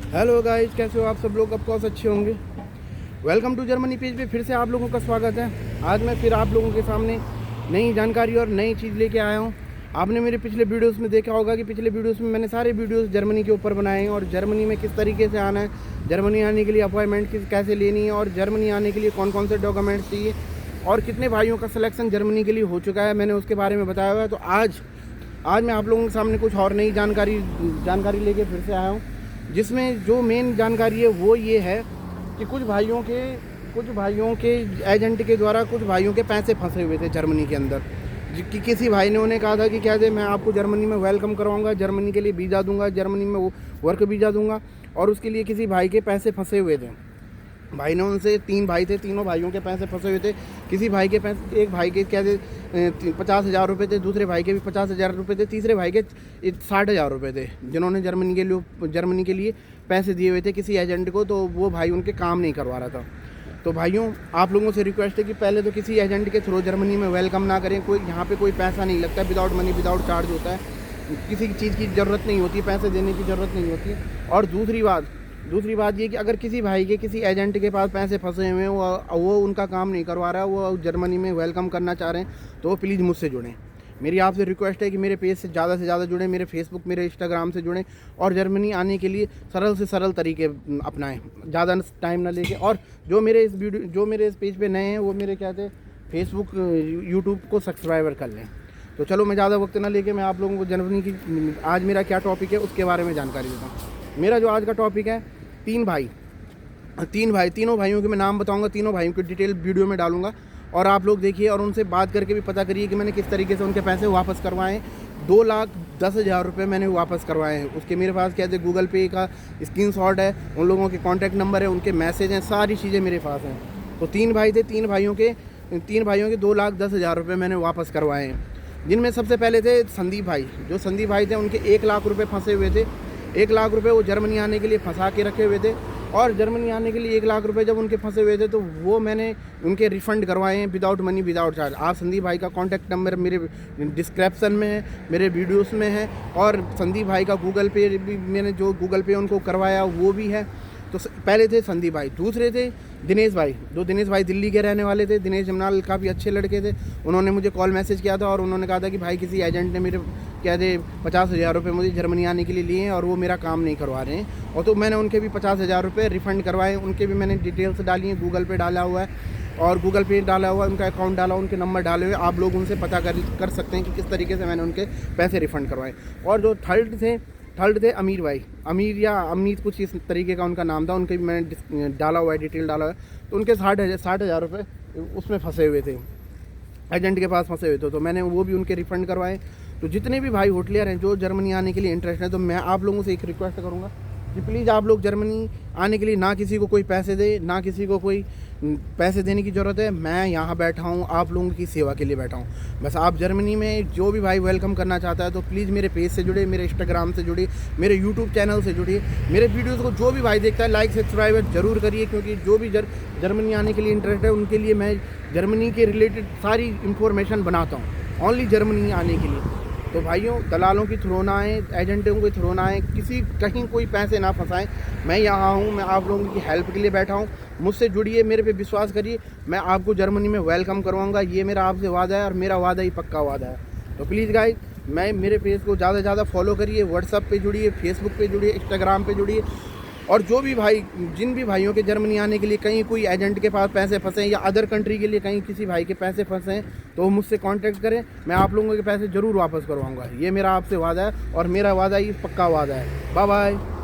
Hello guys, कैसे हो आप सब लोग? ऑफकोर्स अच्छे होंगे। वेलकम टू जर्मनी पेज पे फिर से आप लोगों का स्वागत है। आज मैं फिर आप लोगों के सामने नई जानकारी और नई चीज़ लेके आया हूँ। आपने मेरे पिछले वीडियोस में देखा होगा कि पिछले वीडियोस में मैंने सारे वीडियोस जर्मनी के ऊपर बनाए हैं और जर्मनी में किस तरीके से आना है, जर्मनी आने के लिए अपॉइंटमेंट कैसे लेनी है और जर्मनी आने के लिए कौन कौन से डॉक्यूमेंट्स चाहिए और कितने भाइयों का सिलेक्शन जर्मनी के लिए हो चुका है, मैंने उसके बारे में बताया हुआ है। तो आज मैं आप लोगों के सामने कुछ और नई जानकारी लेके फिर से आया हूँ, जिसमें जो मेन जानकारी है वो ये है कि कुछ भाइयों के एजेंट के द्वारा कुछ भाइयों के पैसे फंसे हुए थे जर्मनी के अंदर। कि किसी भाई ने उन्हें कहा था कि क्या दे, मैं आपको जर्मनी में वेलकम करवाऊंगा, जर्मनी के लिए वीज़ा दूंगा, जर्मनी में वर्क वीज़ा दूंगा, और उसके लिए किसी भाई के पैसे फंसे हुए थे। भाई ने उनसे, 3 भाई थे, तीनों भाइयों के पैसे फंसे हुए थे। किसी भाई के पैसे, एक भाई के क्या थे 50,000 रुपये थे, दूसरे भाई के भी 50,000 रुपये थे, तीसरे भाई के 60,000 रुपये थे, जिन्होंने जर्मनी के लिए पैसे दिए हुए थे किसी एजेंट को। तो वो भाई उनके काम नहीं करवा रहा था। तो भाइयों, आप लोगों से रिक्वेस्ट है कि पहले तो किसी एजेंट के थ्रू जर्मनी में वेलकम ना करें। कोई यहाँ पे कोई पैसा नहीं लगता, विदाउट मनी विदाउट चार्ज होता है। किसी चीज़ की ज़रूरत नहीं होती, पैसे देने की ज़रूरत नहीं होती है। और दूसरी बात ये कि अगर किसी भाई के किसी एजेंट के पास पैसे फंसे हुए हैं, वो उनका काम नहीं करवा रहा है, वो जर्मनी में वेलकम करना चाह रहे हैं, तो वो प्लीज़ मुझसे जुड़ें। मेरी आपसे रिक्वेस्ट है कि मेरे पेज से ज़्यादा जुड़ें, मेरे फेसबुक, मेरे इंस्टाग्राम से जुड़ें और जर्मनी आने के लिए सरल से सरल तरीके अपनाएं, ज़्यादा टाइम ना लेके। और जो मेरे इस पेज पे नए हैं, वो मेरे क्या थे, फेसबुक, यूट्यूब को सब्सक्राइबर कर लें। तो चलो, मैं ज़्यादा वक्त ना लेके मैं आप लोगों को जर्मनी की आज मेरा क्या टॉपिक है उसके बारे में जानकारी देता हूँ। मेरा जो आज का टॉपिक है, तीनों भाइयों के मैं नाम बताऊंगा, तीनों भाइयों की डिटेल वीडियो में डालूंगा और आप लोग देखिए और उनसे बात करके भी पता करिए कि मैंने किस तरीके से उनके पैसे वापस करवाए हैं। 2,10,000 रुपये मैंने वापस करवाए हैं। उसके मेरे पास क्या है, गूगल पे का स्क्रीनशॉट है, उन लोगों के कॉन्टैक्ट नंबर है, उनके मैसेज हैं, सारी चीज़ें मेरे पास हैं। तो 3 भाई थे, 3 भाइयों के 2,10,000 रुपये मैंने वापस करवाए हैं। जिनमें सबसे पहले थे संदीप भाई। जो संदीप भाई थे, उनके 1 लाख रुपये फंसे हुए थे। 1 लाख रुपये वो जर्मनी आने के लिए फंसा के रखे हुए थे और जर्मनी आने के लिए 1 लाख रुपए जब उनके फंसे हुए थे, तो वो मैंने उनके रिफ़ंड करवाए हैं विदाउट मनी विदाउट चार्ज। आप संदीप भाई का कॉन्टैक्ट नंबर मेरे डिस्क्रिप्शन में है, मेरे वीडियोस में है, और संदीप भाई का गूगल पे भी, मैंने जो गूगल पे उनको करवाया वो भी है। तो पहले थे संदीप भाई। दूसरे थे दिनेश भाई। दिनेश भाई दिल्ली के रहने वाले थे। दिनेश जमनाल काफ़ी अच्छे लड़के थे। उन्होंने मुझे कॉल मैसेज किया था और उन्होंने कहा था कि भाई किसी एजेंट ने मेरे क्या थे 50,000 रुपये मुझे जर्मनी आने के लिए लिए हैं और वो मेरा काम नहीं करवा रहे हैं। और तो मैंने उनके भी 50,000 रुपये रिफ़ंड करवाए। उनके भी मैंने डिटेल्स डाली हैं, गूगल पे डाला हुआ है और गूगल पे डाला हुआ है, उनका अकाउंट डाला, उनके नंबर डाले हुए। आप लोग उनसे पता कर सकते हैं कि किस तरीके से मैंने उनके पैसे रिफ़ंड करवाए। और जो थर्ड थे अमीर भाई, अमीर या अमीर कुछ इस तरीके का उनका नाम था। उनके भी मैंने डाला हुआ है, डिटेल डाला हुआ है। तो उनके 60,000 रुपये उसमें फंसे हुए थे, एजेंट के पास फंसे हुए थे, तो मैंने वो भी उनके रिफ़ंड करवाए। तो जितने भी भाई होटलियर हैं जो जर्मनी आने के लिए इंटरेस्ट है, तो मैं आप लोगों से एक रिक्वेस्ट करूँगा कि प्लीज़ आप लोग जर्मनी आने के लिए ना किसी को कोई पैसे दे, ना किसी को कोई पैसे देने की ज़रूरत है। मैं यहाँ बैठा हूँ आप लोगों की सेवा के लिए बैठा हूँ। बस आप जर्मनी में जो भी भाई वेलकम करना चाहता है, तो प्लीज़ मेरे पेज से जुड़े, मेरे इंस्टाग्राम से जुड़िए, मेरे यूट्यूब चैनल से जुड़िए। मेरे वीडियोज़ को जो भी भाई देखता है, लाइक सब्सक्राइब ज़रूर करिए, क्योंकि जो भी जर्मनी आने के लिए इंटरेस्ट है, उनके लिए मैं जर्मनी के रिलेटेड सारी इन्फॉर्मेशन बनाता हूँ, ओनली जर्मनी आने के लिए। तो भाइयों, दलालों की थ्रू ना आए, एजेंटों के थ्रू ना आए, कहीं कोई पैसे ना फंसाएं। मैं यहाँ हूँ, मैं आप लोगों की हेल्प के लिए बैठा हूँ। मुझसे जुड़िए, मेरे पे विश्वास करिए, मैं आपको जर्मनी में वेलकम करवाऊँगा। ये मेरा आपसे वादा है और मेरा वादा ही पक्का वादा है। तो प्लीज़ गाइस, मेरे पेज को ज़्यादा से ज़्यादा फॉलो करिए, व्हाट्सअप पे जुड़िए, फेसबुक पे जुड़िए, इंस्टाग्राम पे जुड़िए। और जो भी भाई, जिन भी भाइयों के जर्मनी आने के लिए कहीं कोई एजेंट के पास पैसे फंसे हैं या अदर कंट्री के लिए कहीं किसी भाई के पैसे फंसे हैं, तो वो मुझसे कांटेक्ट करें। मैं आप लोगों के पैसे ज़रूर वापस करवाऊंगा। ये मेरा आपसे वादा है और मेरा वादा ही पक्का वादा है। Bye bye.